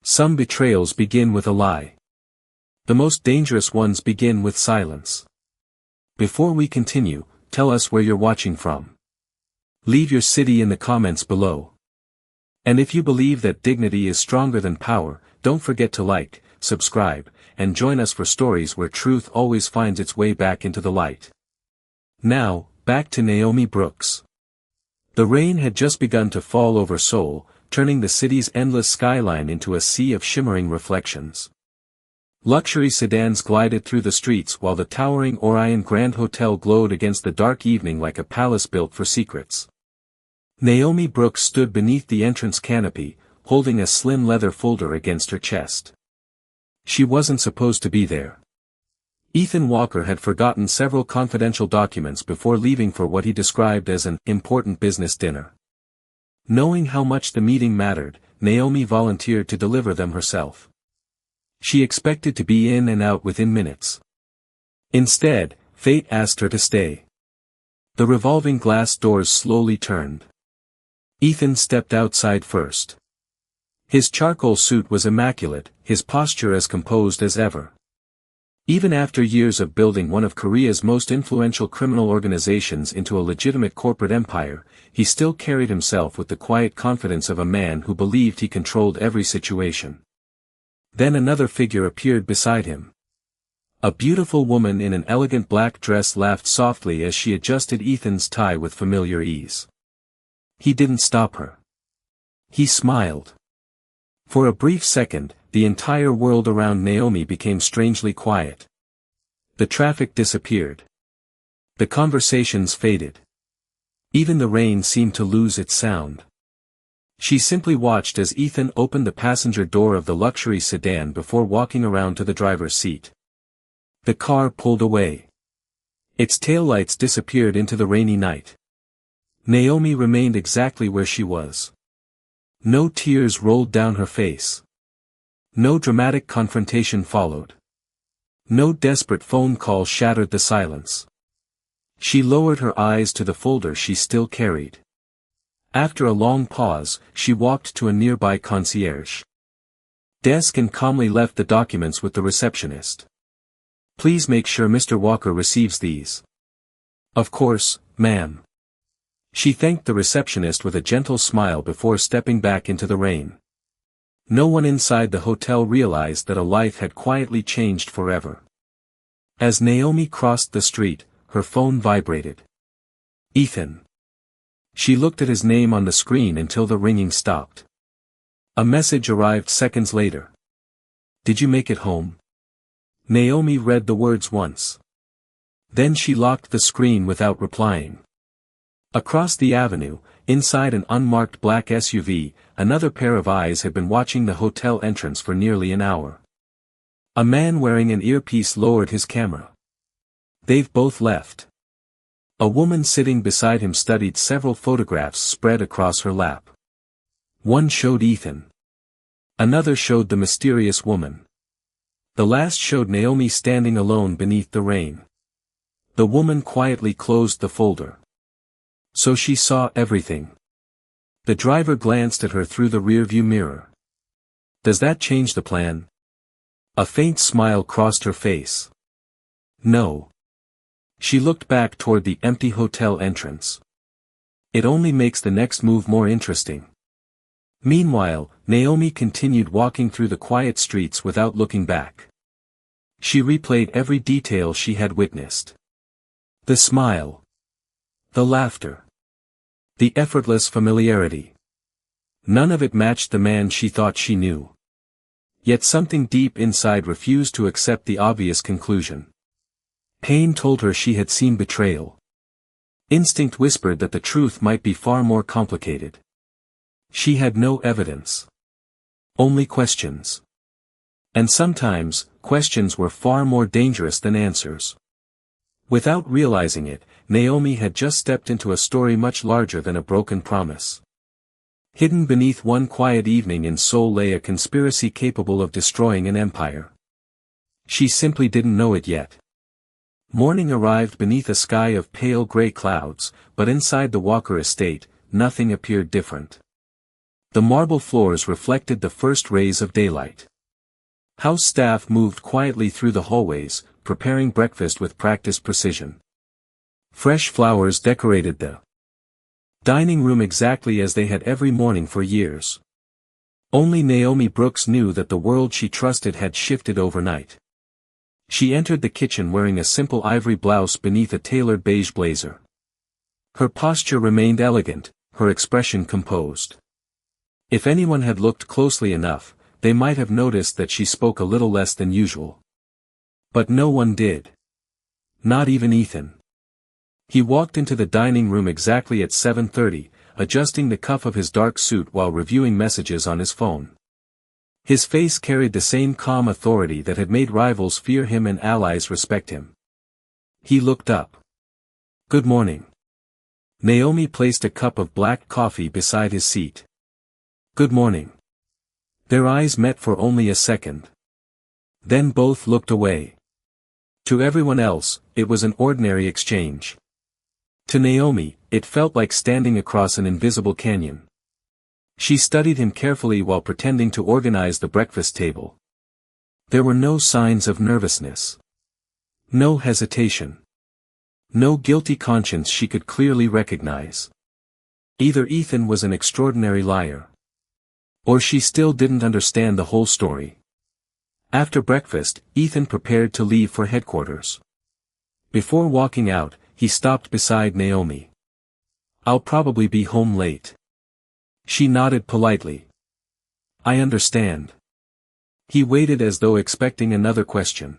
Some betrayals begin with a lie. The most dangerous ones begin with silence. Before we continue, tell us where you're watching from. Leave your city in the comments below. And if you believe that dignity is stronger than power, don't forget to like, subscribe, and join us for stories where truth always finds its way back into the light. Now, back to Naomi Brooks. The rain had just begun to fall over Seoul, turning the city's endless skyline into a sea of shimmering reflections. Luxury sedans glided through the streets while the towering Orion Grand Hotel glowed against the dark evening like a palace built for secrets. Naomi Brooks stood beneath the entrance canopy, holding a slim leather folder against her chest. She wasn't supposed to be there. Ethan Walker had forgotten several confidential documents before leaving for what he described as an important business dinner. Knowing how much the meeting mattered, Naomi volunteered to deliver them herself. She expected to be in and out within minutes. Instead, fate asked her to stay. The revolving glass doors slowly turned. Ethan stepped outside first. His charcoal suit was immaculate, his posture as composed as ever. Even after years of building one of Korea's most influential criminal organizations into a legitimate corporate empire, he still carried himself with the quiet confidence of a man who believed he controlled every situation. Then another figure appeared beside him. A beautiful woman in an elegant black dress laughed softly as she adjusted Ethan's tie with familiar ease. He didn't stop her. He smiled. For a brief second, the entire world around Naomi became strangely quiet. The traffic disappeared. The conversations faded. Even the rain seemed to lose its sound. She simply watched as Ethan opened the passenger door of the luxury sedan before walking around to the driver's seat. The car pulled away. Its taillights disappeared into the rainy night. Naomi remained exactly where she was. No tears rolled down her face. No dramatic confrontation followed. No desperate phone call shattered the silence. She lowered her eyes to the folder she still carried. After a long pause, she walked to a nearby concierge desk and calmly left the documents with the receptionist. "Please make sure Mr. Walker receives these." "Of course, ma'am." She thanked the receptionist with a gentle smile before stepping back into the rain. No one inside the hotel realized that a life had quietly changed forever. As Naomi crossed the street, her phone vibrated. Ethan. She looked at his name on the screen until the ringing stopped. A message arrived seconds later. "Did you make it home?" Naomi read the words once. Then she locked the screen without replying. Across the avenue, inside an unmarked black SUV, another pair of eyes had been watching the hotel entrance for nearly an hour. A man wearing an earpiece lowered his camera. "They've both left." A woman sitting beside him studied several photographs spread across her lap. One showed Ethan. Another showed the mysterious woman. The last showed Naomi standing alone beneath the rain. The woman quietly closed the folder. So she saw everything. The driver glanced at her through the rearview mirror. "Does that change the plan?" A faint smile crossed her face. "No." She looked back toward the empty hotel entrance. "It only makes the next move more interesting." Meanwhile, Naomi continued walking through the quiet streets without looking back. She replayed every detail she had witnessed. The smile. The laughter. The effortless familiarity. None of it matched the man she thought she knew. Yet something deep inside refused to accept the obvious conclusion. Pain told her she had seen betrayal. Instinct whispered that the truth might be far more complicated. She had no evidence. Only questions. And sometimes, questions were far more dangerous than answers. Without realizing it, Naomi had just stepped into a story much larger than a broken promise. Hidden beneath one quiet evening in Seoul lay a conspiracy capable of destroying an empire. She simply didn't know it yet. Morning arrived beneath a sky of pale gray clouds, but inside the Walker estate, nothing appeared different. The marble floors reflected the first rays of daylight. House staff moved quietly through the hallways, preparing breakfast with practiced precision. Fresh flowers decorated the dining room exactly as they had every morning for years. Only Naomi Brooks knew that the world she trusted had shifted overnight. She entered the kitchen wearing a simple ivory blouse beneath a tailored beige blazer. Her posture remained elegant, her expression composed. If anyone had looked closely enough, they might have noticed that she spoke a little less than usual. But no one did. Not even Ethan. He walked into the dining room exactly at 7:30, adjusting the cuff of his dark suit while reviewing messages on his phone. His face carried the same calm authority that had made rivals fear him and allies respect him. He looked up. "Good morning." Naomi placed a cup of black coffee beside his seat. "Good morning." Their eyes met for only a second. Then both looked away. To everyone else, it was an ordinary exchange. To Naomi, it felt like standing across an invisible canyon. She studied him carefully while pretending to organize the breakfast table. There were no signs of nervousness. No hesitation. No guilty conscience she could clearly recognize. Either Ethan was an extraordinary liar, or she still didn't understand the whole story. After breakfast, Ethan prepared to leave for headquarters. Before walking out, he stopped beside Naomi. "I'll probably be home late." She nodded politely. "I understand." He waited as though expecting another question.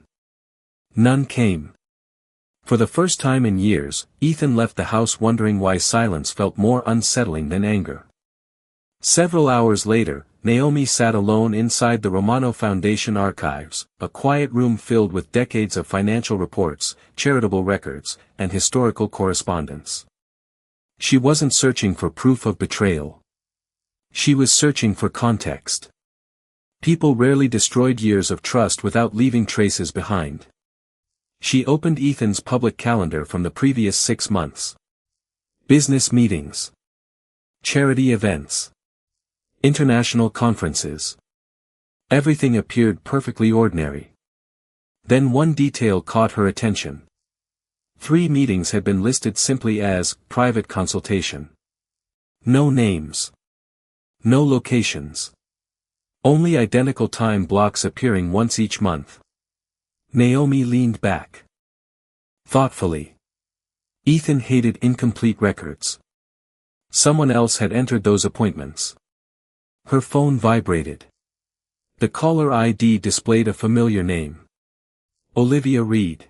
None came. For the first time in years, Ethan left the house wondering why silence felt more unsettling than anger. Several hours later, Naomi sat alone inside the Romano Foundation archives, a quiet room filled with decades of financial reports, charitable records, and historical correspondence. She wasn't searching for proof of betrayal. She was searching for context. People rarely destroyed years of trust without leaving traces behind. She opened Ethan's public calendar from the previous 6 months. Business meetings. Charity events. International conferences. Everything appeared perfectly ordinary. Then one detail caught her attention. 3 meetings had been listed simply as private consultation. No names. No locations. Only identical time blocks appearing once each month. Naomi leaned back. Thoughtfully. Ethan hated incomplete records. Someone else had entered those appointments. Her phone vibrated. The caller ID displayed a familiar name. Olivia Reed.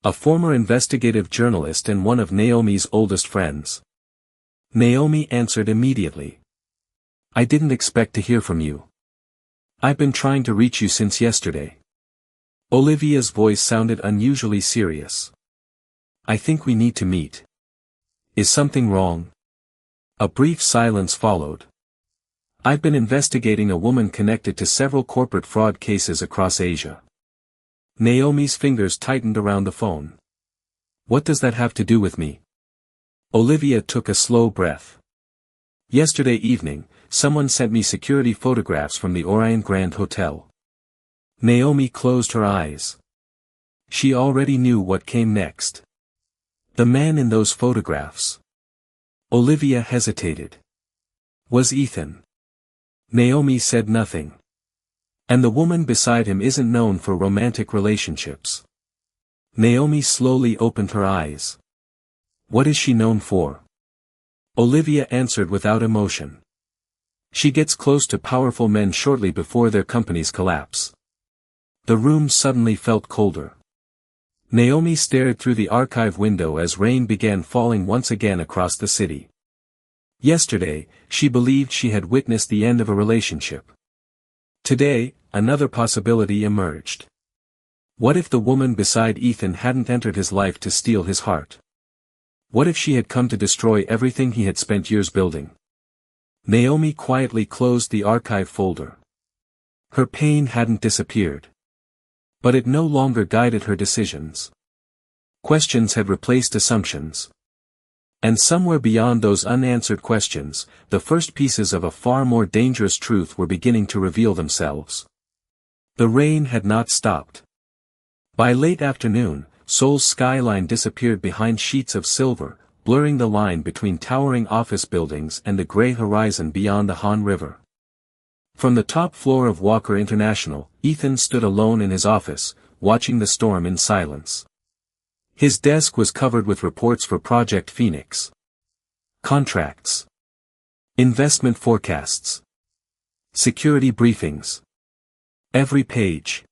A former investigative journalist and one of Naomi's oldest friends. Naomi answered immediately. "I didn't expect to hear from you. I've been trying to reach you since yesterday." Olivia's voice sounded unusually serious. "I think we need to meet. Is something wrong?" A brief silence followed. "I've been investigating a woman connected to several corporate fraud cases across Asia." Naomi's fingers tightened around the phone. "What does that have to do with me?" Olivia took a slow breath. "Yesterday evening, someone sent me security photographs from the Orion Grand Hotel." Naomi closed her eyes. She already knew what came next. The man in those photographs. Olivia hesitated. Was Ethan. Naomi said nothing. And the woman beside him isn't known for romantic relationships. Naomi slowly opened her eyes. What is she known for? Olivia answered without emotion. She gets close to powerful men shortly before their companies collapse. The room suddenly felt colder. Naomi stared through the archive window as rain began falling once again across the city. Yesterday, she believed she had witnessed the end of a relationship. Today, another possibility emerged. What if the woman beside Ethan hadn't entered his life to steal his heart? What if she had come to destroy everything he had spent years building? Naomi quietly closed the archive folder. Her pain hadn't disappeared. But it no longer guided her decisions. Questions had replaced assumptions. And somewhere beyond those unanswered questions, the first pieces of a far more dangerous truth were beginning to reveal themselves. The rain had not stopped. By late afternoon, Seoul's skyline disappeared behind sheets of silver, blurring the line between towering office buildings and the gray horizon beyond the Han River. From the top floor of Walker International, Ethan stood alone in his office, watching the storm in silence. His desk was covered with reports for Project Phoenix. Contracts. Investment forecasts. Security briefings. Every page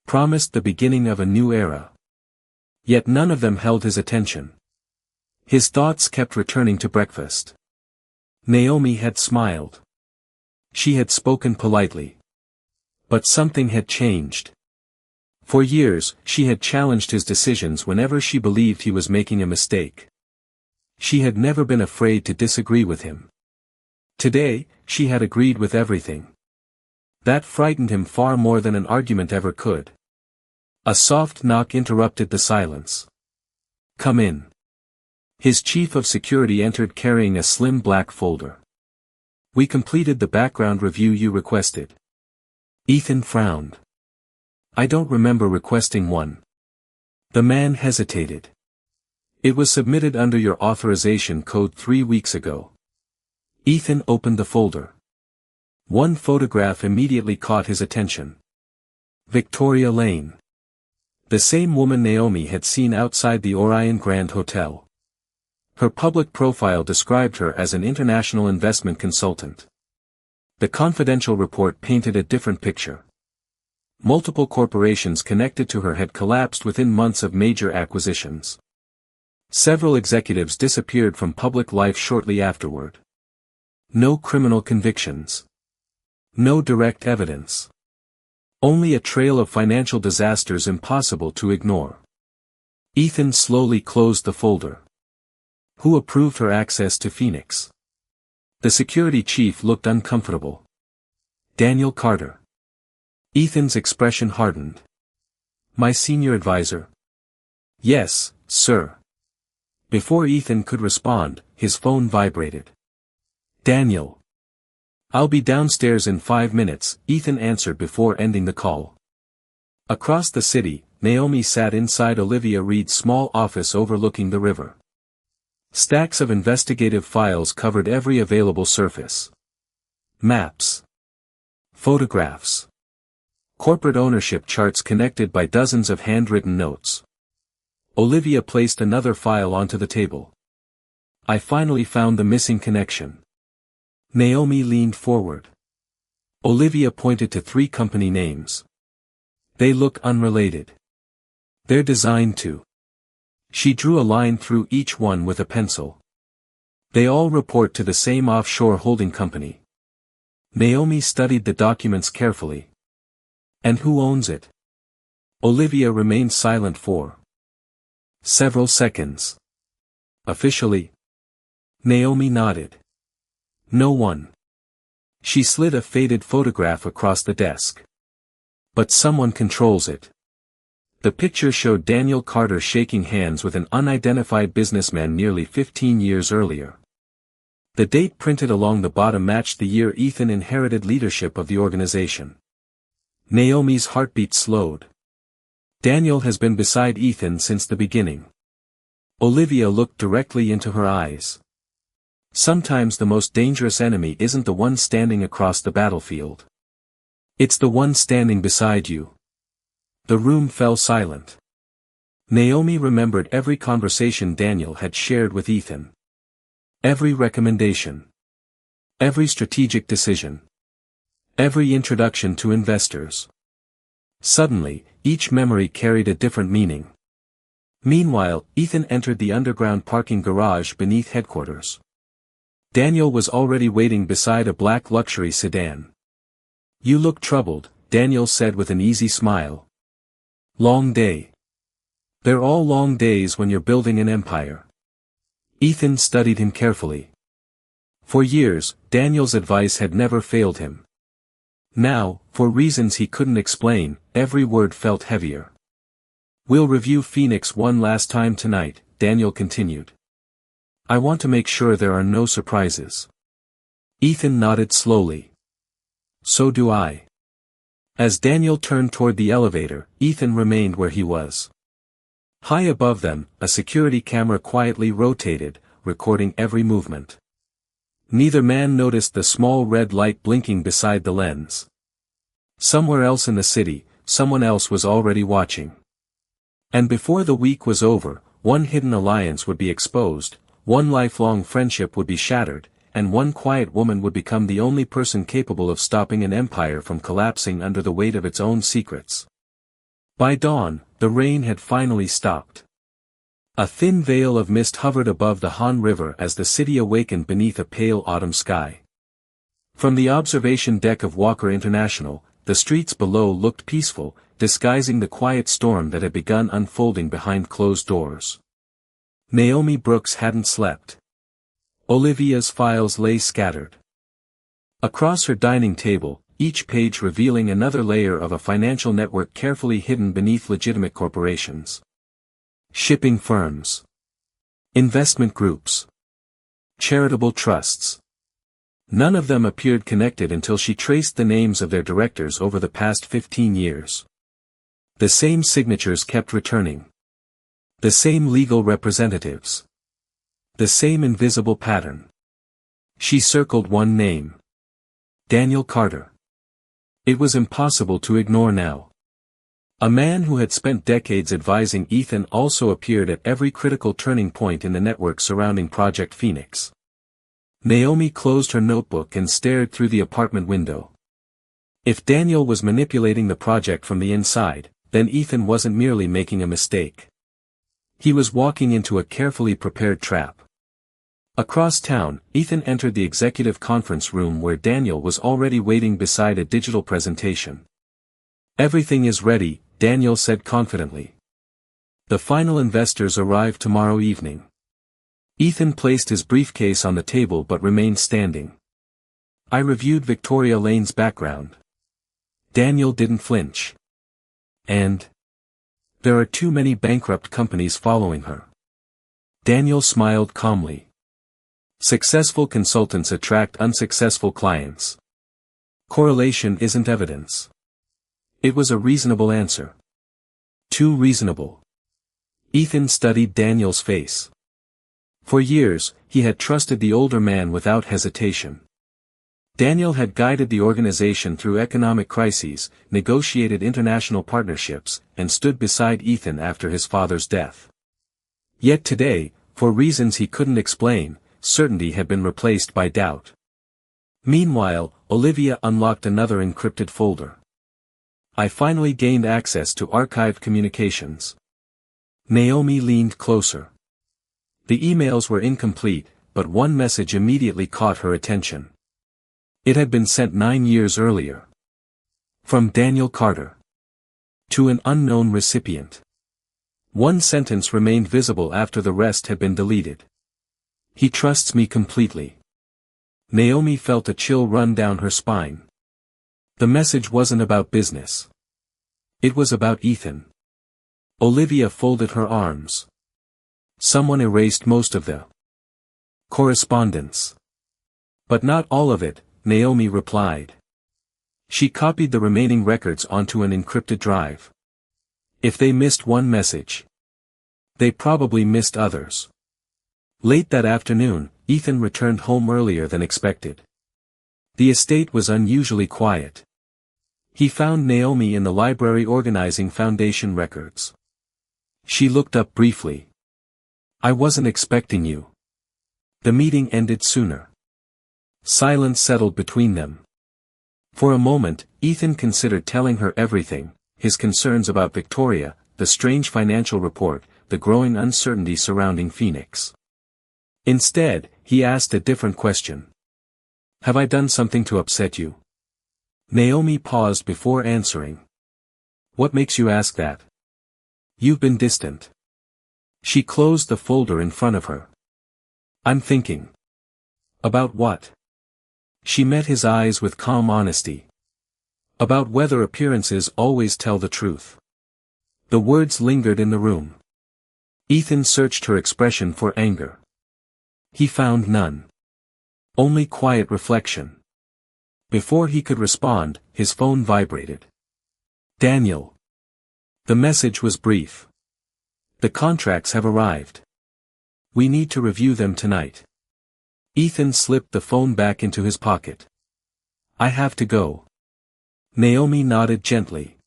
promised the beginning of a new era. Yet none of them held his attention. His thoughts kept returning to breakfast. Naomi had smiled. She had spoken politely. But something had changed. For years, she had challenged his decisions whenever she believed he was making a mistake. She had never been afraid to disagree with him. Today, she had agreed with everything. That frightened him far more than an argument ever could. A soft knock interrupted the silence. "Come in." His chief of security entered carrying a slim black folder. "We completed the background review you requested." Ethan frowned. "I don't remember requesting one." The man hesitated. "It was submitted under your authorization code 3 weeks ago." Ethan opened the folder. One photograph immediately caught his attention. Victoria Lane. The same woman Naomi had seen outside the Orion Grand Hotel. Her public profile described her as an international investment consultant. The confidential report painted a different picture. Multiple corporations connected to her had collapsed within months of major acquisitions. Several executives disappeared from public life shortly afterward. No criminal convictions. No direct evidence. Only a trail of financial disasters impossible to ignore. Ethan slowly closed the folder. Who approved her access to Phoenix? The security chief looked uncomfortable. Daniel Carter. Ethan's expression hardened. My senior advisor. Yes, sir. Before Ethan could respond, his phone vibrated. Daniel. I'll be downstairs in 5 minutes, Ethan answered before ending the call. Across the city, Naomi sat inside Olivia Reed's small office overlooking the river. Stacks of investigative files covered every available surface. Maps. Photographs. Corporate ownership charts connected by dozens of handwritten notes. Olivia placed another file onto the table. I finally found the missing connection. Naomi leaned forward. Olivia pointed to 3 company names. They look unrelated. They're designed to. She drew a line through each one with a pencil. They all report to the same offshore holding company. Naomi studied the documents carefully. And who owns it? Olivia remained silent for several seconds. Officially? Naomi nodded. No one. She slid a faded photograph across the desk. But someone controls it. The picture showed Daniel Carter shaking hands with an unidentified businessman nearly 15 years earlier. The date printed along the bottom matched the year Ethan inherited leadership of the organization. Naomi's heartbeat slowed. Daniel has been beside Ethan since the beginning. Olivia looked directly into her eyes. Sometimes the most dangerous enemy isn't the one standing across the battlefield. It's the one standing beside you. The room fell silent. Naomi remembered every conversation Daniel had shared with Ethan. Every recommendation. Every strategic decision. Every introduction to investors. Suddenly, each memory carried a different meaning. Meanwhile, Ethan entered the underground parking garage beneath headquarters. Daniel was already waiting beside a black luxury sedan. You look troubled, Daniel said with an easy smile. Long day. They're all long days when you're building an empire. Ethan studied him carefully. For years, Daniel's advice had never failed him. Now, for reasons he couldn't explain, every word felt heavier. We'll review Phoenix one last time tonight, Daniel continued. I want to make sure there are no surprises. Ethan nodded slowly. So do I. As Daniel turned toward the elevator, Ethan remained where he was. High above them, a security camera quietly rotated, recording every movement. Neither man noticed the small red light blinking beside the lens. Somewhere else in the city, someone else was already watching. And before the week was over, one hidden alliance would be exposed, one lifelong friendship would be shattered, and one quiet woman would become the only person capable of stopping an empire from collapsing under the weight of its own secrets. By dawn, the rain had finally stopped. A thin veil of mist hovered above the Han River as the city awakened beneath a pale autumn sky. From the observation deck of Walker International, the streets below looked peaceful, disguising the quiet storm that had begun unfolding behind closed doors. Naomi Brooks hadn't slept. Olivia's files lay scattered across her dining table, each page revealing another layer of a financial network carefully hidden beneath legitimate corporations. Shipping firms. Investment groups. Charitable trusts. None of them appeared connected until she traced the names of their directors over the past 15 years. The same signatures kept returning. The same legal representatives. The same invisible pattern. She circled one name. Daniel Carter. It was impossible to ignore now. A man who had spent decades advising Ethan also appeared at every critical turning point in the network surrounding Project Phoenix. Naomi closed her notebook and stared through the apartment window. If Daniel was manipulating the project from the inside, then Ethan wasn't merely making a mistake. He was walking into a carefully prepared trap. Across town, Ethan entered the executive conference room where Daniel was already waiting beside a digital presentation. Everything is ready, Daniel said confidently. The final investors arrive tomorrow evening. Ethan placed his briefcase on the table but remained standing. I reviewed Victoria Lane's background. Daniel didn't flinch. And there are too many bankrupt companies following her. Daniel smiled calmly. Successful consultants attract unsuccessful clients. Correlation isn't evidence. It was a reasonable answer. Too reasonable. Ethan studied Daniel's face. For years, he had trusted the older man without hesitation. Daniel had guided the organization through economic crises, negotiated international partnerships, and stood beside Ethan after his father's death. Yet today, for reasons he couldn't explain, certainty had been replaced by doubt. Meanwhile, Olivia unlocked another encrypted folder. I finally gained access to archived communications. Naomi leaned closer. The emails were incomplete, but one message immediately caught her attention. It had been sent 9 years earlier. From Daniel Carter. To an unknown recipient. One sentence remained visible after the rest had been deleted. He trusts me completely. Naomi felt a chill run down her spine. The message wasn't about business. It was about Ethan. Olivia folded her arms. Someone erased most of the correspondence. But not all of it, Naomi replied. She copied the remaining records onto an encrypted drive. If they missed one message, they probably missed others. Late that afternoon, Ethan returned home earlier than expected. The estate was unusually quiet. He found Naomi in the library organizing foundation records. She looked up briefly. I wasn't expecting you. The meeting ended sooner. Silence settled between them. For a moment, Ethan considered telling her everything, his concerns about Victoria, the strange financial report, the growing uncertainty surrounding Phoenix. Instead, he asked a different question. Have I done something to upset you? Naomi paused before answering. What makes you ask that? You've been distant. She closed the folder in front of her. I'm thinking. About what? She met his eyes with calm honesty. About whether appearances always tell the truth. The words lingered in the room. Ethan searched her expression for anger. He found none. Only quiet reflection. Before he could respond, his phone vibrated. Daniel. The message was brief. The contracts have arrived. We need to review them tonight. Ethan slipped the phone back into his pocket. I have to go. Naomi nodded gently.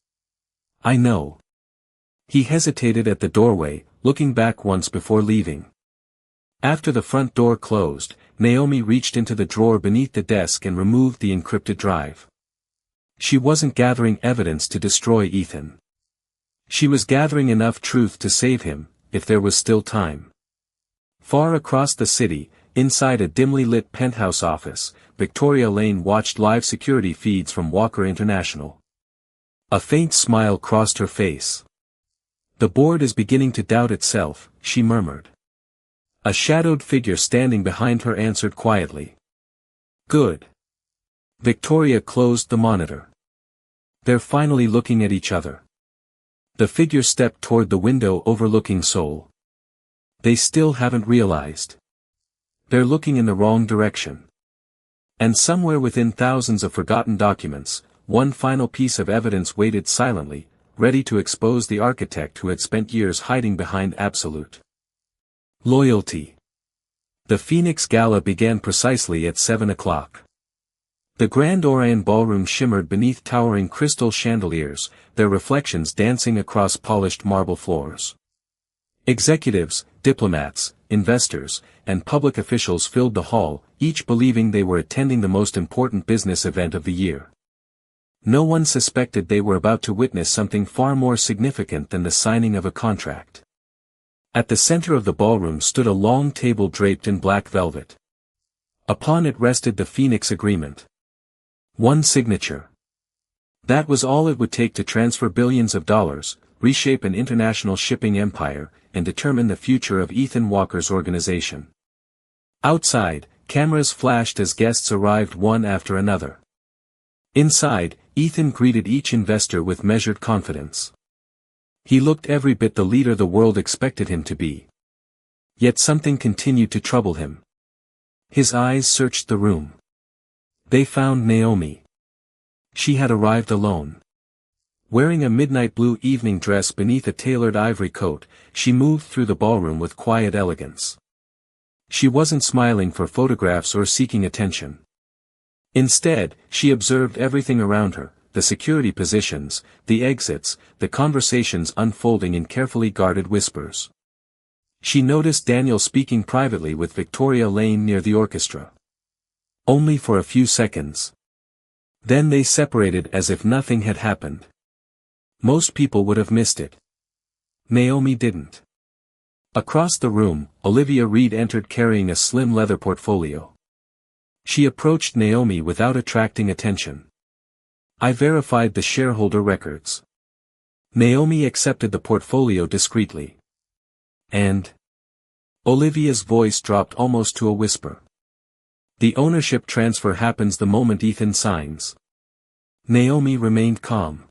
I know. He hesitated at the doorway, looking back once before leaving. After the front door closed, Naomi reached into the drawer beneath the desk and removed the encrypted drive. She wasn't gathering evidence to destroy Ethan. She was gathering enough truth to save him, if there was still time. Far across the city, inside a dimly lit penthouse office, Victoria Lane watched live security feeds from Walker International. A faint smile crossed her face. The board is beginning to doubt itself, she murmured. A shadowed figure standing behind her answered quietly. Good. Victoria closed the monitor. They're finally looking at each other. The figure stepped toward the window overlooking Seoul. They still haven't realized. They're looking in the wrong direction. And somewhere within thousands of forgotten documents, one final piece of evidence waited silently, ready to expose the architect who had spent years hiding behind absolute loyalty. The Phoenix Gala began precisely at 7 o'clock. The Grand Orion Ballroom shimmered beneath towering crystal chandeliers, their reflections dancing across polished marble floors. Executives, diplomats, investors, and public officials filled the hall, each believing they were attending the most important business event of the year. No one suspected they were about to witness something far more significant than the signing of a contract. At the center of the ballroom stood a long table draped in black velvet. Upon it rested the Phoenix Agreement. One signature. That was all it would take to transfer billions of dollars, reshape an international shipping empire, and determine the future of Ethan Walker's organization. Outside, cameras flashed as guests arrived one after another. Inside, Ethan greeted each investor with measured confidence. He looked every bit the leader the world expected him to be. Yet something continued to trouble him. His eyes searched the room. They found Naomi. She had arrived alone. Wearing a midnight blue evening dress beneath a tailored ivory coat, she moved through the ballroom with quiet elegance. She wasn't smiling for photographs or seeking attention. Instead, she observed everything around her, the security positions, the exits, the conversations unfolding in carefully guarded whispers. She noticed Daniel speaking privately with Victoria Lane near the orchestra. Only for a few seconds. Then they separated as if nothing had happened. Most people would have missed it. Naomi didn't. Across the room, Olivia Reed entered carrying a slim leather portfolio. She approached Naomi without attracting attention. I verified the shareholder records. Naomi accepted the portfolio discreetly. And? Olivia's voice dropped almost to a whisper. The ownership transfer happens the moment Ethan signs. Naomi remained calm.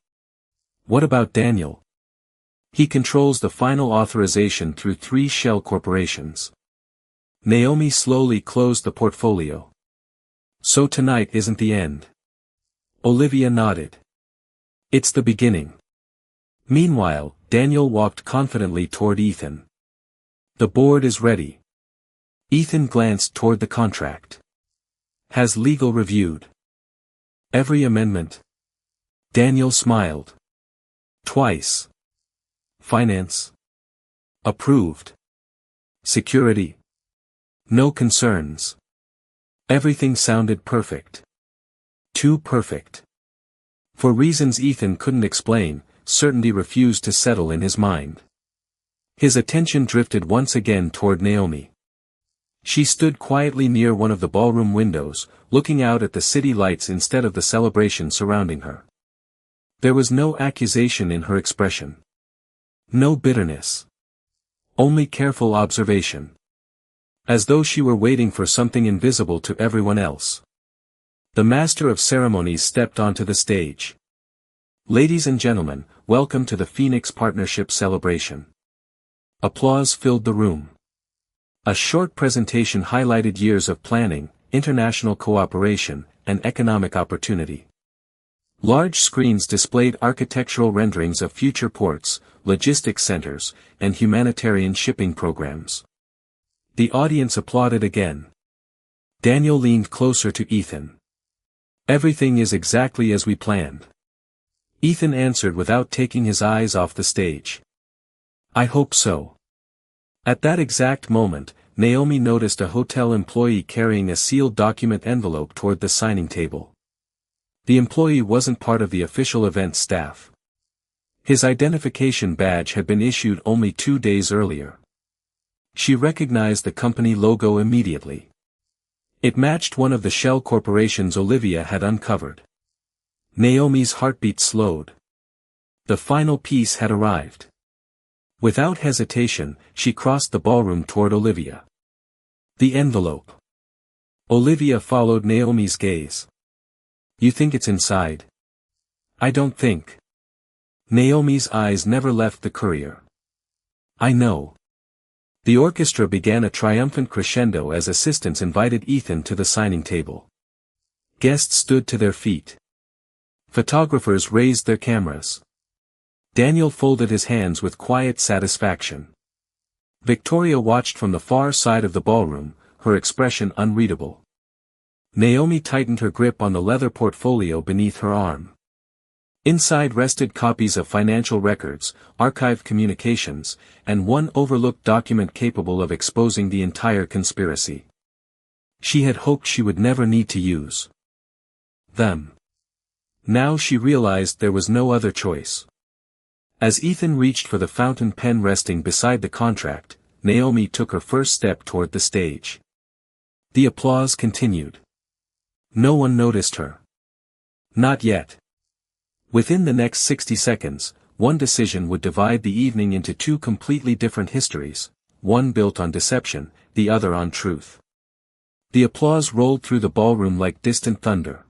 What about Daniel? He controls the final authorization through 3 shell corporations. Naomi slowly closed the portfolio. So tonight isn't the end. Olivia nodded. It's the beginning. Meanwhile, Daniel walked confidently toward Ethan. The board is ready. Ethan glanced toward the contract. Has legal reviewed every amendment? Daniel smiled. Twice. Finance? Approved. Security? No concerns. Everything sounded perfect. Too perfect. For reasons Ethan couldn't explain, certainty refused to settle in his mind. His attention drifted once again toward Naomi. She stood quietly near one of the ballroom windows, looking out at the city lights instead of the celebration surrounding her. There was no accusation in her expression. No bitterness. Only careful observation. As though she were waiting for something invisible to everyone else. The master of ceremonies stepped onto the stage. Ladies and gentlemen, welcome to the Phoenix Partnership celebration. Applause filled the room. A short presentation highlighted years of planning, international cooperation, and economic opportunity. Large screens displayed architectural renderings of future ports, logistics centers, and humanitarian shipping programs. The audience applauded again. Daniel leaned closer to Ethan. "Everything is exactly as we planned." Ethan answered without taking his eyes off the stage. "I hope so." At that exact moment, Naomi noticed a hotel employee carrying a sealed document envelope toward the signing table. The employee wasn't part of the official event staff. His identification badge had been issued only 2 days earlier. She recognized the company logo immediately. It matched one of the shell corporations Olivia had uncovered. Naomi's heartbeat slowed. The final piece had arrived. Without hesitation, she crossed the ballroom toward Olivia. The envelope. Olivia followed Naomi's gaze. "You think it's inside?" "I don't think." Naomi's eyes never left the courier. "I know." The orchestra began a triumphant crescendo as assistants invited Ethan to the signing table. Guests stood to their feet. Photographers raised their cameras. Daniel folded his hands with quiet satisfaction. Victoria watched from the far side of the ballroom, her expression unreadable. Naomi tightened her grip on the leather portfolio beneath her arm. Inside rested copies of financial records, archived communications, and one overlooked document capable of exposing the entire conspiracy. She had hoped she would never need to use them. Now she realized there was no other choice. As Ethan reached for the fountain pen resting beside the contract, Naomi took her first step toward the stage. The applause continued. No one noticed her. Not yet. Within the next 60 seconds, one decision would divide the evening into 2 completely different histories, one built on deception, the other on truth. The applause rolled through the ballroom like distant thunder.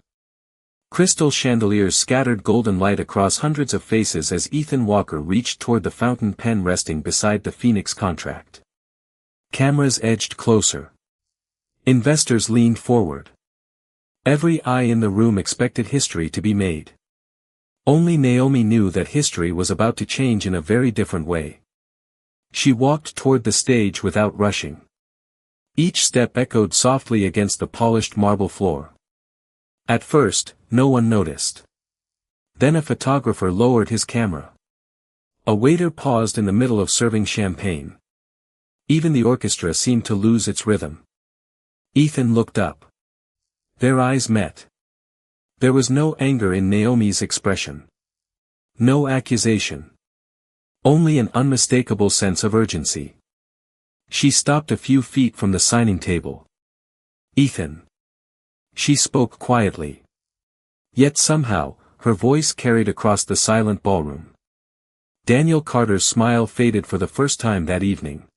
Crystal chandeliers scattered golden light across hundreds of faces as Ethan Walker reached toward the fountain pen resting beside the Phoenix contract. Cameras edged closer. Investors leaned forward. Every eye in the room expected history to be made. Only Naomi knew that history was about to change in a very different way. She walked toward the stage without rushing. Each step echoed softly against the polished marble floor. At first, no one noticed. Then a photographer lowered his camera. A waiter paused in the middle of serving champagne. Even the orchestra seemed to lose its rhythm. Ethan looked up. Their eyes met. There was no anger in Naomi's expression. No accusation. Only an unmistakable sense of urgency. She stopped a few feet from the signing table. "Ethan." She spoke quietly. Yet somehow, her voice carried across the silent ballroom. Daniel Carter's smile faded for the first time that evening.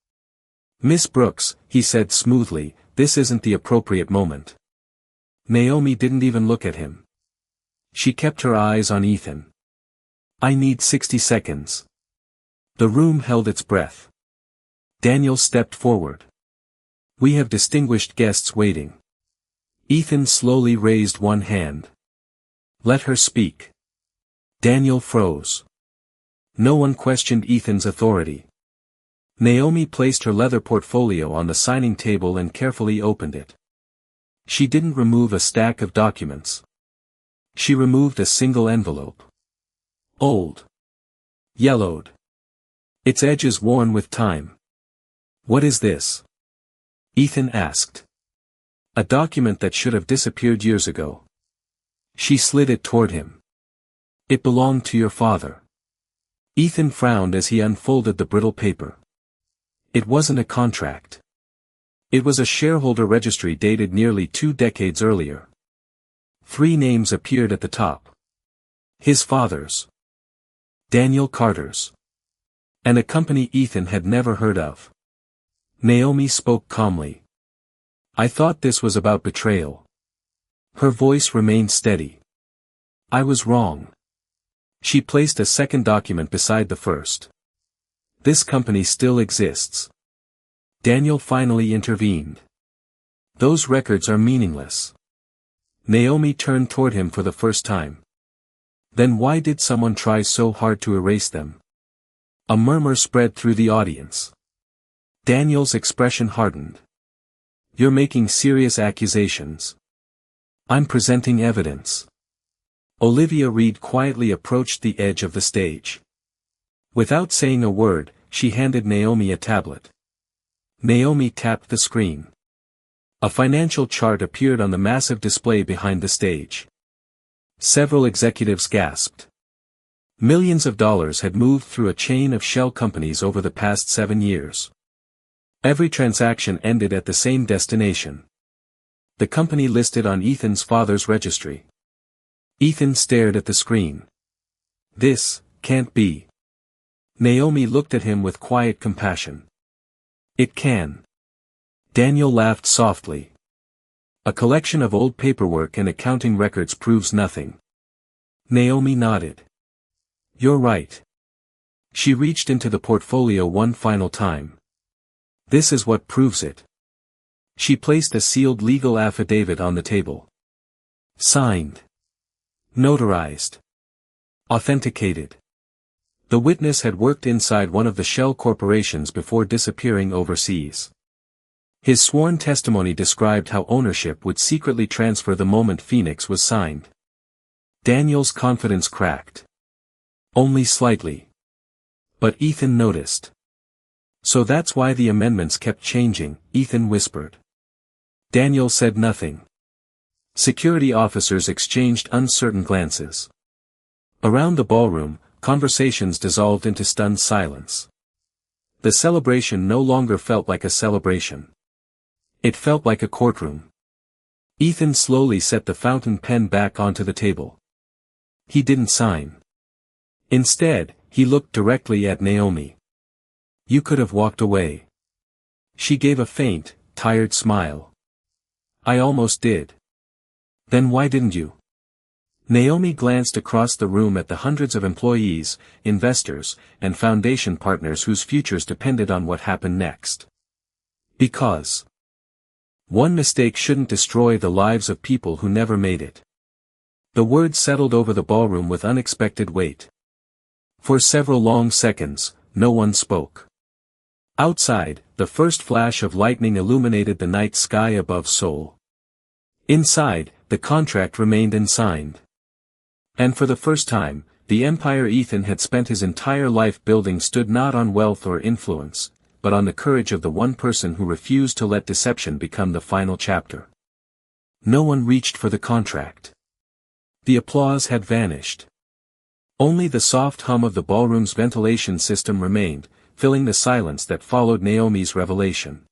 "Miss Brooks," he said smoothly, "this isn't the appropriate moment." Naomi didn't even look at him. She kept her eyes on Ethan. "I need 60 seconds. The room held its breath. Daniel stepped forward. "We have distinguished guests waiting." Ethan slowly raised one hand. "Let her speak." Daniel froze. No one questioned Ethan's authority. Naomi placed her leather portfolio on the signing table and carefully opened it. She didn't remove a stack of documents. She removed a single envelope. Old. Yellowed. Its edges worn with time. "What is this?" Ethan asked. "A document that should have disappeared years ago." She slid it toward him. "It belonged to your father." Ethan frowned as he unfolded the brittle paper. It wasn't a contract. It was a shareholder registry dated nearly 2 decades earlier. 3 names appeared at the top. His father's. Daniel Carter's. And a company Ethan had never heard of. Naomi spoke calmly. "I thought this was about betrayal." Her voice remained steady. "I was wrong." She placed a second document beside the first. "This company still exists." Daniel finally intervened. Those records are meaningless. Naomi turned toward him for the first time. Then why did someone try so hard to erase them? A murmur spread through the audience. Daniel's expression hardened. You're making serious accusations. I'm presenting evidence. Olivia Reed quietly approached the edge of the stage. Without saying a word, she handed Naomi a tablet. Naomi tapped the screen. A financial chart appeared on the massive display behind the stage. Several executives gasped. Millions of dollars had moved through a chain of shell companies over the past 7 years. Every transaction ended at the same destination. The company listed on Ethan's father's registry. Ethan stared at the screen. This can't be. Naomi looked at him with quiet compassion. It can. Daniel laughed softly. A collection of old paperwork and accounting records proves nothing. Naomi nodded. You're right. She reached into the portfolio one final time. This is what proves it. She placed a sealed legal affidavit on the table. Signed. Notarized. Authenticated. The witness had worked inside one of the shell corporations before disappearing overseas. His sworn testimony described how ownership would secretly transfer the moment Phoenix was signed. Daniel's confidence cracked. Only slightly. But Ethan noticed. So that's why the amendments kept changing, Ethan whispered. Daniel said nothing. Security officers exchanged uncertain glances. Around the ballroom, conversations dissolved into stunned silence. The celebration no longer felt like a celebration. It felt like a courtroom. Ethan slowly set the fountain pen back onto the table. He didn't sign. Instead, he looked directly at Naomi. You could have walked away. She gave a faint, tired smile. I almost did. Then why didn't you? Naomi glanced across the room at the hundreds of employees, investors, and foundation partners whose futures depended on what happened next. Because one mistake shouldn't destroy the lives of people who never made it. The words settled over the ballroom with unexpected weight. For several long seconds, no one spoke. Outside, the first flash of lightning illuminated the night sky above Seoul. Inside, the contract remained unsigned. And for the first time, the empire Ethan had spent his entire life building stood not on wealth or influence, but on the courage of the one person who refused to let deception become the final chapter. No one reached for the contract. The applause had vanished. Only the soft hum of the ballroom's ventilation system remained, filling the silence that followed Naomi's revelation.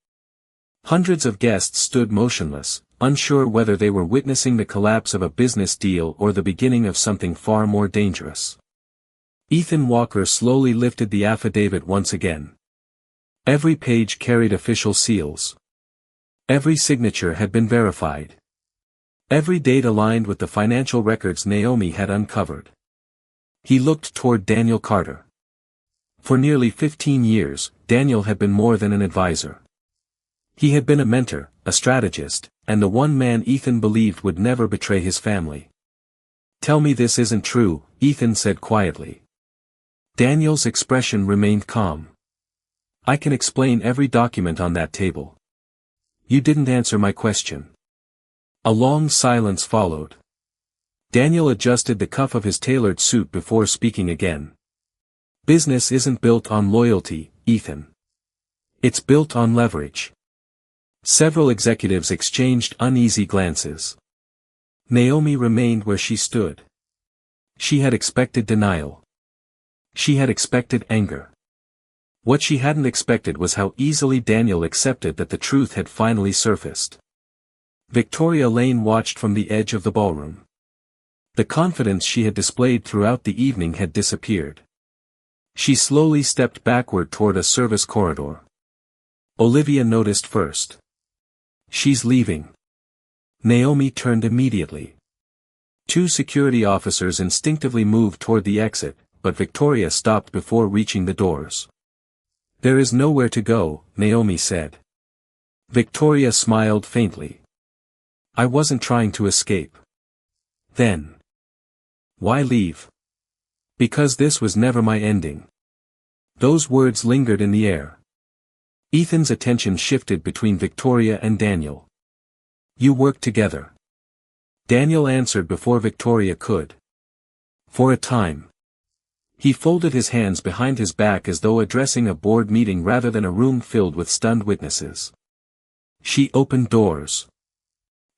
Hundreds of guests stood motionless, unsure whether they were witnessing the collapse of a business deal or the beginning of something far more dangerous. Ethan Walker slowly lifted the affidavit once again. Every page carried official seals. Every signature had been verified. Every date aligned with the financial records Naomi had uncovered. He looked toward Daniel Carter. For nearly 15 years, Daniel had been more than an advisor. He had been a mentor, a strategist, and the one man Ethan believed would never betray his family. Tell me this isn't true, Ethan said quietly. Daniel's expression remained calm. I can explain every document on that table. You didn't answer my question. A long silence followed. Daniel adjusted the cuff of his tailored suit before speaking again. Business isn't built on loyalty, Ethan. It's built on leverage. Several executives exchanged uneasy glances. Naomi remained where she stood. She had expected denial. She had expected anger. What she hadn't expected was how easily Daniel accepted that the truth had finally surfaced. Victoria Lane watched from the edge of the ballroom. The confidence she had displayed throughout the evening had disappeared. She slowly stepped backward toward a service corridor. Olivia noticed first. She's leaving. Naomi turned immediately. Two security officers instinctively moved toward the exit, but Victoria stopped before reaching the doors. There is nowhere to go, Naomi said. Victoria smiled faintly. I wasn't trying to escape. Then. Why leave? Because this was never my ending. Those words lingered in the air. Ethan's attention shifted between Victoria and Daniel. You work together. Daniel answered before Victoria could. For a time. He folded his hands behind his back as though addressing a board meeting rather than a room filled with stunned witnesses. She opened doors.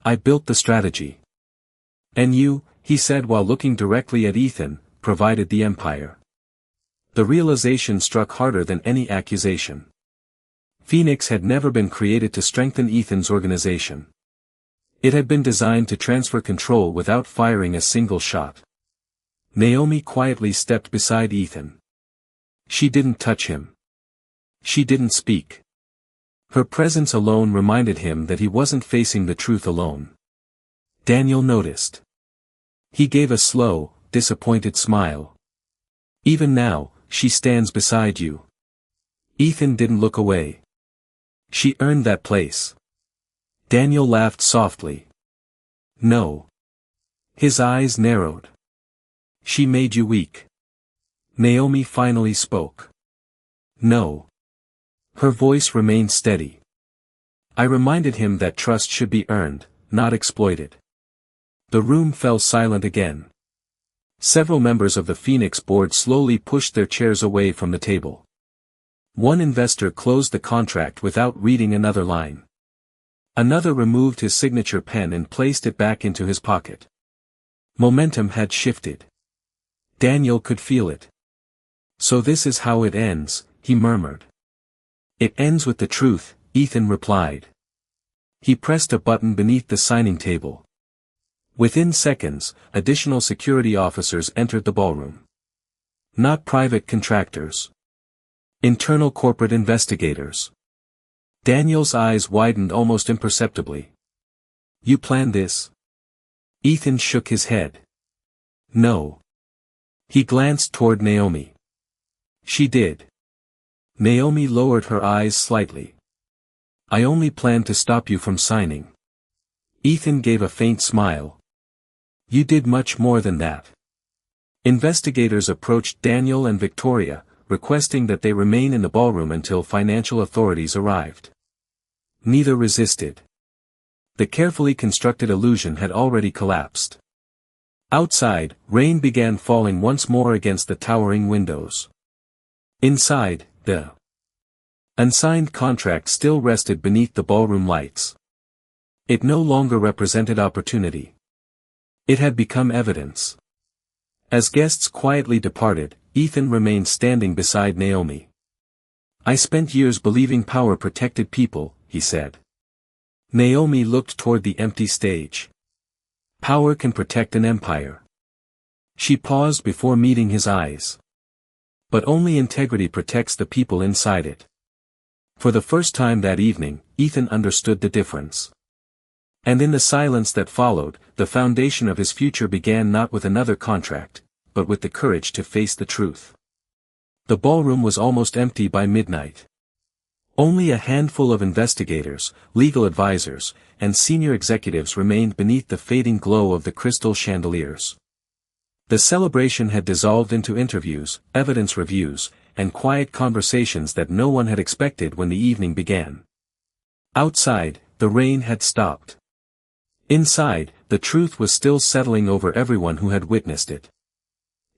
I built the strategy. And you, he said while looking directly at Ethan, provided the empire. The realization struck harder than any accusation. Phoenix had never been created to strengthen Ethan's organization. It had been designed to transfer control without firing a single shot. Naomi quietly stepped beside Ethan. She didn't touch him. She didn't speak. Her presence alone reminded him that he wasn't facing the truth alone. Daniel noticed. He gave a slow, disappointed smile. Even now, she stands beside you. Ethan didn't look away. She earned that place. Daniel laughed softly. No. His eyes narrowed. She made you weak. Naomi finally spoke. No. Her voice remained steady. I reminded him that trust should be earned, not exploited. The room fell silent again. Several members of the Phoenix board slowly pushed their chairs away from the table. One investor closed the contract without reading another line. Another removed his signature pen and placed it back into his pocket. Momentum had shifted. Daniel could feel it. So this is how it ends, he murmured. It ends with the truth, Ethan replied. He pressed a button beneath the signing table. Within seconds, additional security officers entered the ballroom. Not private contractors. Internal corporate investigators. Daniel's eyes widened almost imperceptibly. You planned this? Ethan shook his head. No. He glanced toward Naomi. She did. Naomi lowered her eyes slightly. I only planned to stop you from signing. Ethan gave a faint smile. You did much more than that. Investigators approached Daniel and Victoria, requesting that they remain in the ballroom until financial authorities arrived. Neither resisted. The carefully constructed illusion had already collapsed. Outside, rain began falling once more against the towering windows. Inside, the unsigned contract still rested beneath the ballroom lights. It no longer represented opportunity. It had become evidence. As guests quietly departed, Ethan remained standing beside Naomi. I spent years believing power protected people, he said. Naomi looked toward the empty stage. Power can protect an empire. She paused before meeting his eyes. But only integrity protects the people inside it. For the first time that evening, Ethan understood the difference. And in the silence that followed, the foundation of his future began not with another contract, but with the courage to face the truth. The ballroom was almost empty by midnight. Only a handful of investigators, legal advisors, and senior executives remained beneath the fading glow of the crystal chandeliers. The celebration had dissolved into interviews, evidence reviews, and quiet conversations that no one had expected when the evening began. Outside, the rain had stopped. Inside, the truth was still settling over everyone who had witnessed it.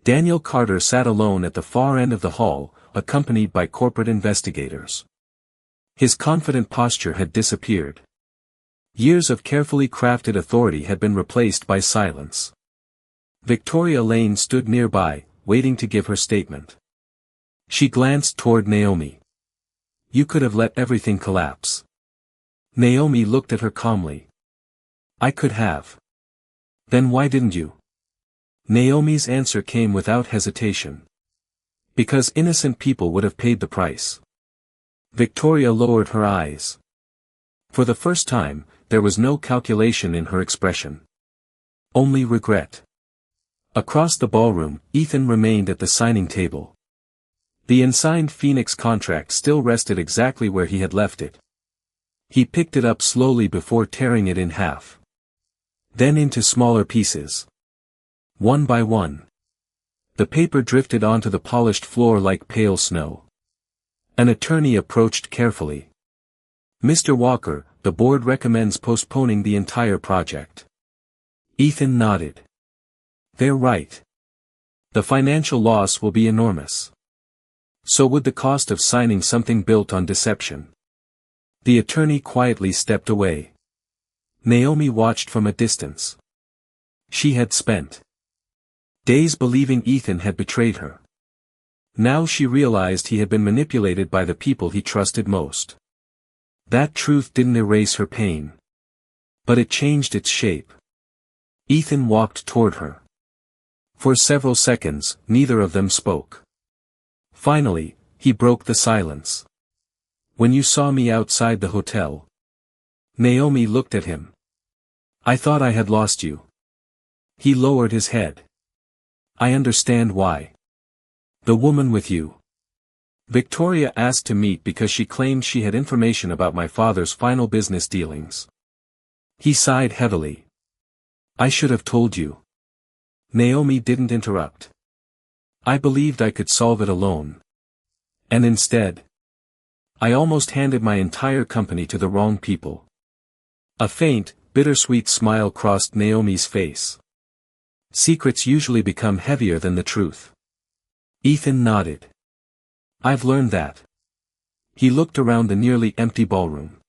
Daniel Carter sat alone at the far end of the hall, accompanied by corporate investigators. His confident posture had disappeared. Years of carefully crafted authority had been replaced by silence. Victoria Lane stood nearby, waiting to give her statement. She glanced toward Naomi. You could have let everything collapse. Naomi looked at her calmly. I could have. Then why didn't you? Naomi's answer came without hesitation. Because innocent people would have paid the price. Victoria lowered her eyes. For the first time, there was no calculation in her expression. Only regret. Across the ballroom, Ethan remained at the signing table. The unsigned Phoenix contract still rested exactly where he had left it. He picked it up slowly before tearing it in half. Then into smaller pieces. One by one. The paper drifted onto the polished floor like pale snow. An attorney approached carefully. "Mr. Walker, the board recommends postponing the entire project." Ethan nodded. "They're right. The financial loss will be enormous. So would the cost of signing something built on deception." The attorney quietly stepped away. Naomi watched from a distance. She had spent days believing Ethan had betrayed her. Now she realized he had been manipulated by the people he trusted most. That truth didn't erase her pain. But it changed its shape. Ethan walked toward her. For several seconds, neither of them spoke. Finally, he broke the silence. "When you saw me outside the hotel." Naomi looked at him. "I thought I had lost you." He lowered his head. "I understand why. The woman with you. Victoria asked to meet because she claimed she had information about my father's final business dealings." He sighed heavily. "I should have told you." Naomi didn't interrupt. "I believed I could solve it alone. And instead, I almost handed my entire company to the wrong people." A faint, bittersweet smile crossed Naomi's face. Secrets usually become heavier than the truth. Ethan nodded. "I've learned that." He looked around the nearly empty ballroom.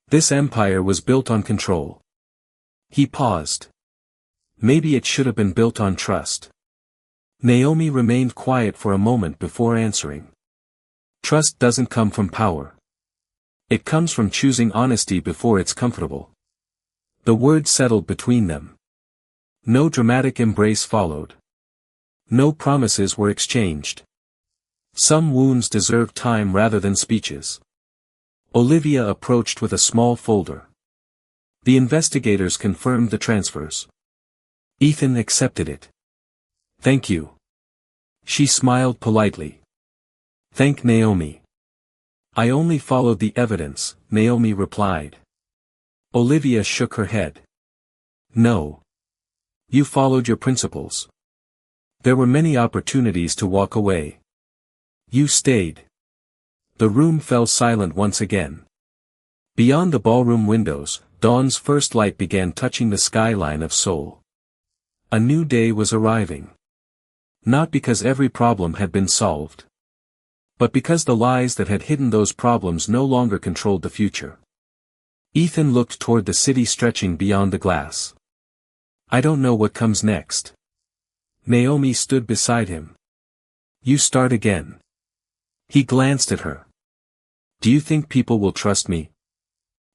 This empire was built on control. He paused. Maybe it should have been built on trust. Naomi remained quiet for a moment before answering. "Trust doesn't come from power. It comes from choosing honesty before it's comfortable." The word settled between them. No dramatic embrace followed. No promises were exchanged. Some wounds deserve time rather than speeches. Olivia approached with a small folder. The investigators confirmed the transfers. Ethan accepted it. "Thank you." She smiled politely. "Thank Naomi." "I only followed the evidence," Naomi replied. Olivia shook her head. "No. You followed your principles. There were many opportunities to walk away. You stayed." The room fell silent once again. Beyond the ballroom windows, dawn's first light began touching the skyline of Seoul. A new day was arriving. Not because every problem had been solved, but because the lies that had hidden those problems no longer controlled the future. Ethan looked toward the city stretching beyond the glass. "I don't know what comes next." Naomi stood beside him. "You start again." He glanced at her. "Do you think people will trust me?"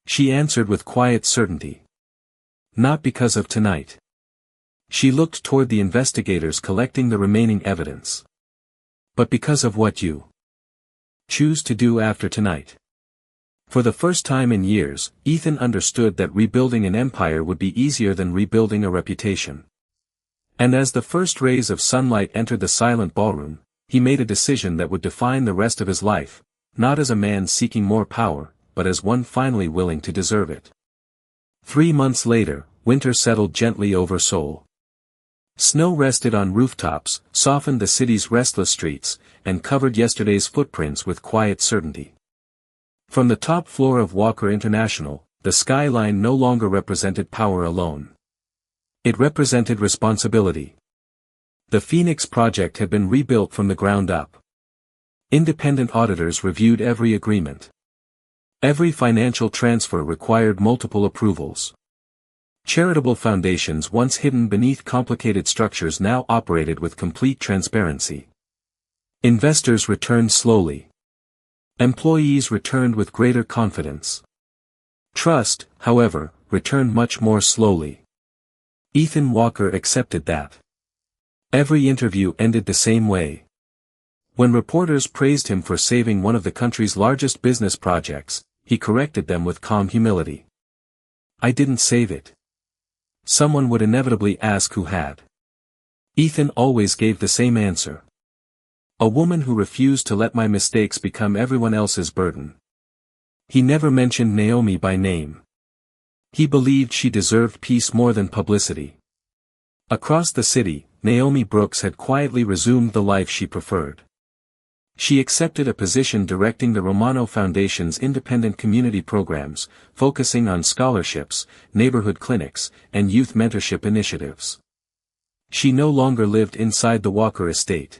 She answered with quiet certainty. "Not because of tonight." She looked toward the investigators collecting the remaining evidence. "But because of what you choose to do after tonight." For the first time in years, Ethan understood that rebuilding an empire would be easier than rebuilding a reputation. And as the first rays of sunlight entered the silent ballroom, he made a decision that would define the rest of his life, not as a man seeking more power, but as one finally willing to deserve it. 3 months later, winter settled gently over Seoul. Snow rested on rooftops, softened the city's restless streets, and covered yesterday's footprints with quiet certainty. From the top floor of Walker International, the skyline no longer represented power alone. It represented responsibility. The Phoenix project had been rebuilt from the ground up. Independent auditors reviewed every agreement. Every financial transfer required multiple approvals. Charitable foundations once hidden beneath complicated structures now operated with complete transparency. Investors returned slowly. Employees returned with greater confidence. Trust, however, returned much more slowly. Ethan Walker accepted that. Every interview ended the same way. When reporters praised him for saving one of the country's largest business projects, he corrected them with calm humility. "I didn't save it." Someone would inevitably ask who had. Ethan always gave the same answer. A woman who refused to let my mistakes become everyone else's burden. He never mentioned Naomi by name. He believed she deserved peace more than publicity. Across the city, Naomi Brooks had quietly resumed the life she preferred. She accepted a position directing the Romano Foundation's independent community programs, focusing on scholarships, neighborhood clinics, and youth mentorship initiatives. She no longer lived inside the Walker estate.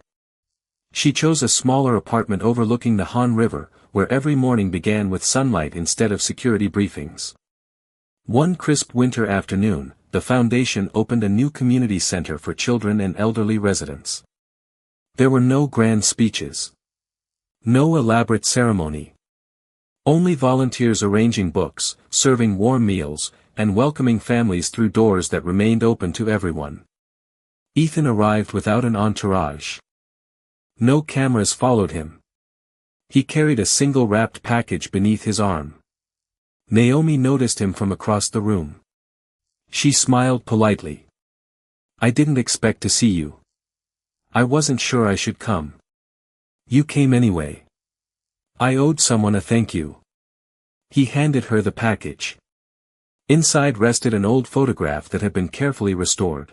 She chose a smaller apartment overlooking the Han River, where every morning began with sunlight instead of security briefings. One crisp winter afternoon, the foundation opened a new community center for children and elderly residents. There were no grand speeches. No elaborate ceremony. Only volunteers arranging books, serving warm meals, and welcoming families through doors that remained open to everyone. Ethan arrived without an entourage. No cameras followed him. He carried a single wrapped package beneath his arm. Naomi noticed him from across the room. She smiled politely. "I didn't expect to see you. I wasn't sure I should come. You came anyway. I owed someone a thank you." He handed her the package. Inside rested an old photograph that had been carefully restored.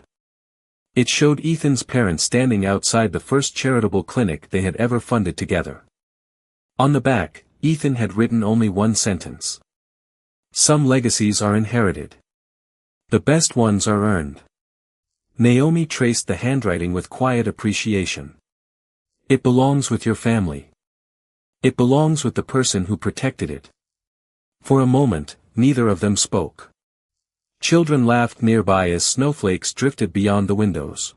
It showed Ethan's parents standing outside the first charitable clinic they had ever funded together. On the back, Ethan had written only one sentence. "Some legacies are inherited. The best ones are earned." Naomi traced the handwriting with quiet appreciation. "It belongs with your family. It belongs with the person who protected it." For a moment, neither of them spoke. Children laughed nearby as snowflakes drifted beyond the windows.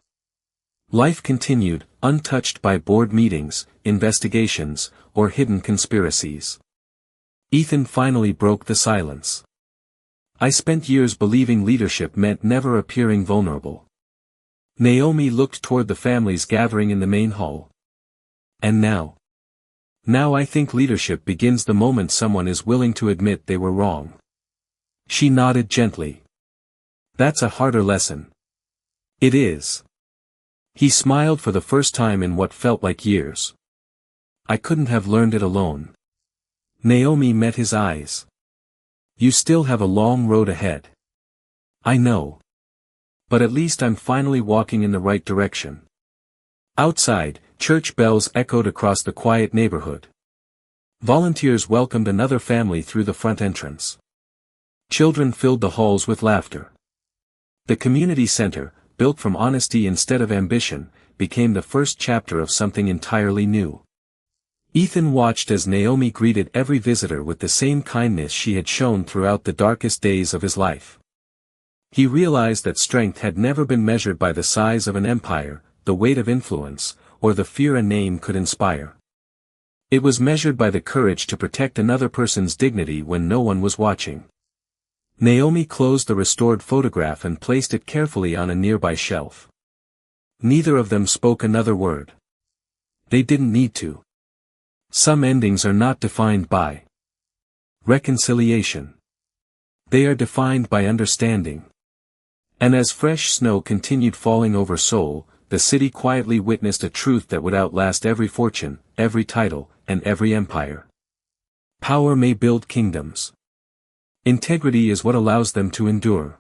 Life continued, untouched by board meetings, investigations, or hidden conspiracies. Ethan finally broke the silence. "I spent years believing leadership meant never appearing vulnerable." Naomi looked toward the families gathering in the main hall. "And now? Now I think leadership begins the moment someone is willing to admit they were wrong." She nodded gently. "That's a harder lesson." "It is." He smiled for the first time in what felt like years. "I couldn't have learned it alone." Naomi met his eyes. "You still have a long road ahead." "I know. But at least I'm finally walking in the right direction." Outside, church bells echoed across the quiet neighborhood. Volunteers welcomed another family through the front entrance. Children filled the halls with laughter. The community center, built from honesty instead of ambition, became the first chapter of something entirely new. Ethan watched as Naomi greeted every visitor with the same kindness she had shown throughout the darkest days of his life. He realized that strength had never been measured by the size of an empire, the weight of influence, or the fear a name could inspire. It was measured by the courage to protect another person's dignity when no one was watching. Naomi closed the restored photograph and placed it carefully on a nearby shelf. Neither of them spoke another word. They didn't need to. Some endings are not defined by reconciliation. They are defined by understanding. And as fresh snow continued falling over Seoul, the city quietly witnessed a truth that would outlast every fortune, every title, and every empire. Power may build kingdoms. Integrity is what allows them to endure.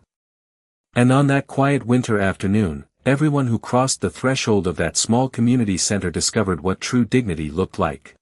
And on that quiet winter afternoon, everyone who crossed the threshold of that small community center discovered what true dignity looked like.